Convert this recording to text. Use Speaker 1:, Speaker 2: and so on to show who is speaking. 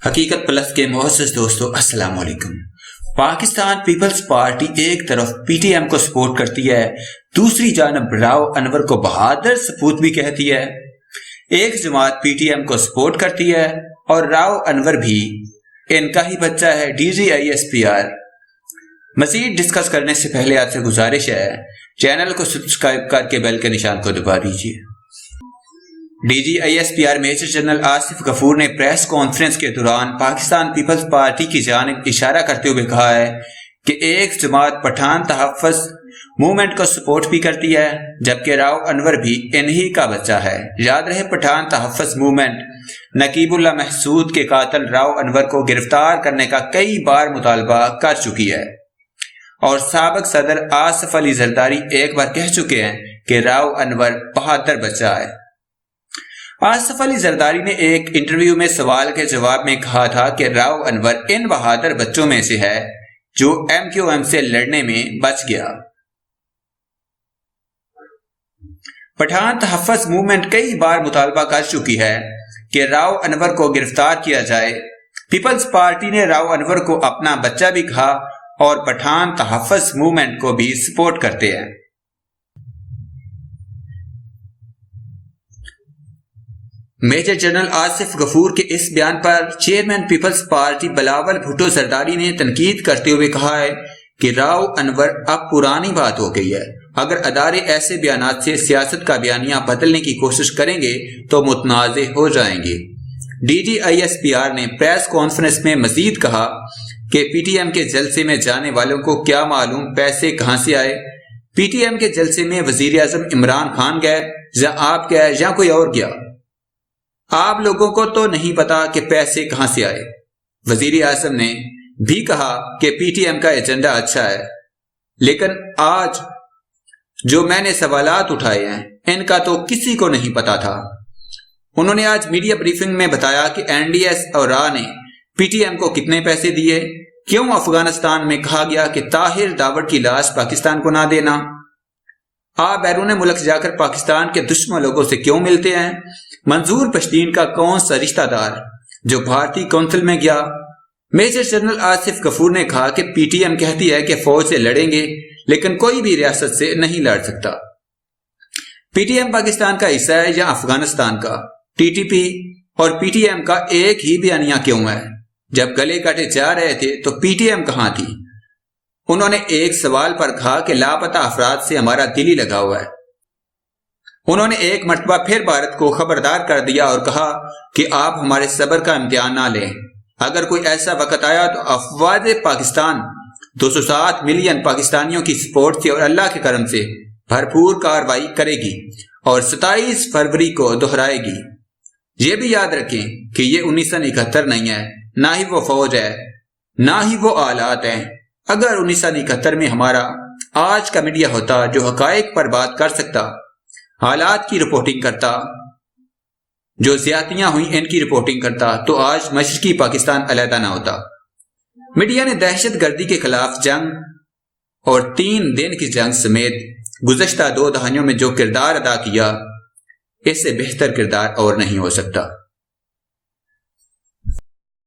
Speaker 1: حقیقت پلس کے معزز دوستو السلام علیکم۔ پاکستان پیپلز پارٹی ایک طرف پی ٹی ایم کو سپورٹ کرتی ہے، دوسری جانب راؤ انور کو بہادر سپوت بھی کہتی ہے۔ ایک جماعت پی ٹی ایم کو سپورٹ کرتی ہے اور راؤ انور بھی ان کا ہی بچہ ہے DGISPR۔ مزید ڈسکس کرنے سے پہلے آپ سے گزارش ہے چینل کو سبسکرائب کر کے بیل کے نشان کو دبا دیجیے۔ DGISPR میجر جنرل آصف غفور نے پریس کانفرنس کے دوران پاکستان پیپلز پارٹی کی جانب اشارہ کرتے ہوئے کہا ہے کہ ایک جماعت پٹھان تحفظ موومنٹ کو سپورٹ بھی کرتی ہے جبکہ راؤ انور بھی انہی کا بچہ ہے۔ یاد رہے پٹھان تحفظ موومنٹ نقیب اللہ محسود کے قاتل راؤ انور کو گرفتار کرنے کا کئی بار مطالبہ کر چکی ہے اور سابق صدر آصف علی زرداری ایک بار کہہ چکے ہیں کہ راؤ انور بہادر بچہ ہے۔ آصف علی زرداری نے ایک انٹرویو میں سوال کے جواب میں کہا تھا کہ راؤ انور ان بہادر بچوں میں سے ہے جو MQM سے لڑنے میں بچ گیا۔ پٹھان تحفظ موومنٹ کئی بار مطالبہ کر چکی ہے کہ راؤ انور کو گرفتار کیا جائے۔ پیپلز پارٹی نے راؤ انور کو اپنا بچہ بھی کہا اور پٹھان تحفظ موومنٹ کو بھی سپورٹ کرتے ہیں۔ میجر جنرل آصف غفور کے اس بیان پر chairman Peoples Party Bilawal Bhutto Zardari نے تنقید کرتے ہوئے کہا ہے کہ راؤ انور اب پرانی بات ہو گئی ہے۔ اگر ادارے ایسے بیانات سے سیاست کا بیانیہ بدلنے کی کوشش کریں گے تو متنازع ہو جائیں گے۔ DGISPR نے پریس کانفرنس میں مزید کہا کہ پی ٹی ایم کے جلسے میں جانے والوں کو کیا معلوم پیسے کہاں سے آئے۔ پی ٹی ایم کے جلسے میں وزیر اعظم عمران خان گئے یا آپ گئے یا کوئی اور گیا، آپ لوگوں کو تو نہیں پتا کہ پیسے کہاں سے آئے۔ وزیر اعظم نے بھی کہا کہ پی ٹی ایم کا ایجنڈا اچھا ہے لیکن آج جو میں نے سوالات اٹھائے ہیں ان کا تو کسی کو نہیں پتا تھا۔ انہوں نے آج میڈیا بریفنگ میں بتایا کہ NDS اور را نے پی ٹی ایم کو کتنے پیسے دیے، کیوں افغانستان میں کہا گیا کہ طاہر داوڑ کی لاش پاکستان کو نہ دینا، آپ بیرون ملک جا کر پاکستان کے دشمن لوگوں سے کیوں ملتے ہیں، منظور پشتین کا کون سا رشتہ دار جو بھارتی کونسل میں گیا۔ میجر جنرل آصف غفور نے کہا کہ پی ٹی ایم کہتی ہے کہ فوج سے لڑیں گے لیکن کوئی بھی ریاست سے نہیں لڑ سکتا۔ پی ٹی ایم پاکستان کا حصہ ہے یا افغانستان کا؟ TTP اور پی ٹی ایم کا ایک ہی بیانیہ کیوں ہے؟ جب گلے کاٹے جا رہے تھے تو پی ٹی ایم کہاں تھی؟ انہوں نے ایک سوال پر کہا کہ لاپتہ افراد سے ہمارا دل ہی لگا ہوا ہے۔ انہوں نے ایک مرتبہ پھر بھارت کو خبردار کر دیا اور کہا کہ آپ ہمارے صبر کا امتحان نہ لیں، اگر کوئی ایسا وقت آیا تو افواج پاکستان 207 ملین پاکستانیوں کی سپورٹ سے اور اللہ کے کرم سے بھرپور کارروائی کرے گی اور 27 فروری کو دہرائے گی۔ یہ بھی یاد رکھیں کہ یہ 1971 نہیں ہے، نہ ہی وہ فوج ہے، نہ ہی وہ آلات ہیں۔ اگر 1971 میں ہمارا آج کا میڈیا ہوتا جو حقائق پر بات کر سکتا، حالات کی رپورٹنگ کرتا، جو زیادتیاں ہوئیں ان کی رپورٹنگ کرتا، تو آج مشرقی پاکستان علیحدہ نہ ہوتا۔ میڈیا نے دہشت گردی کے خلاف جنگ اور 3 دن کی جنگ سمیت گزشتہ 2 دہائیوں میں جو کردار ادا کیا، اس سے بہتر کردار اور نہیں ہو سکتا۔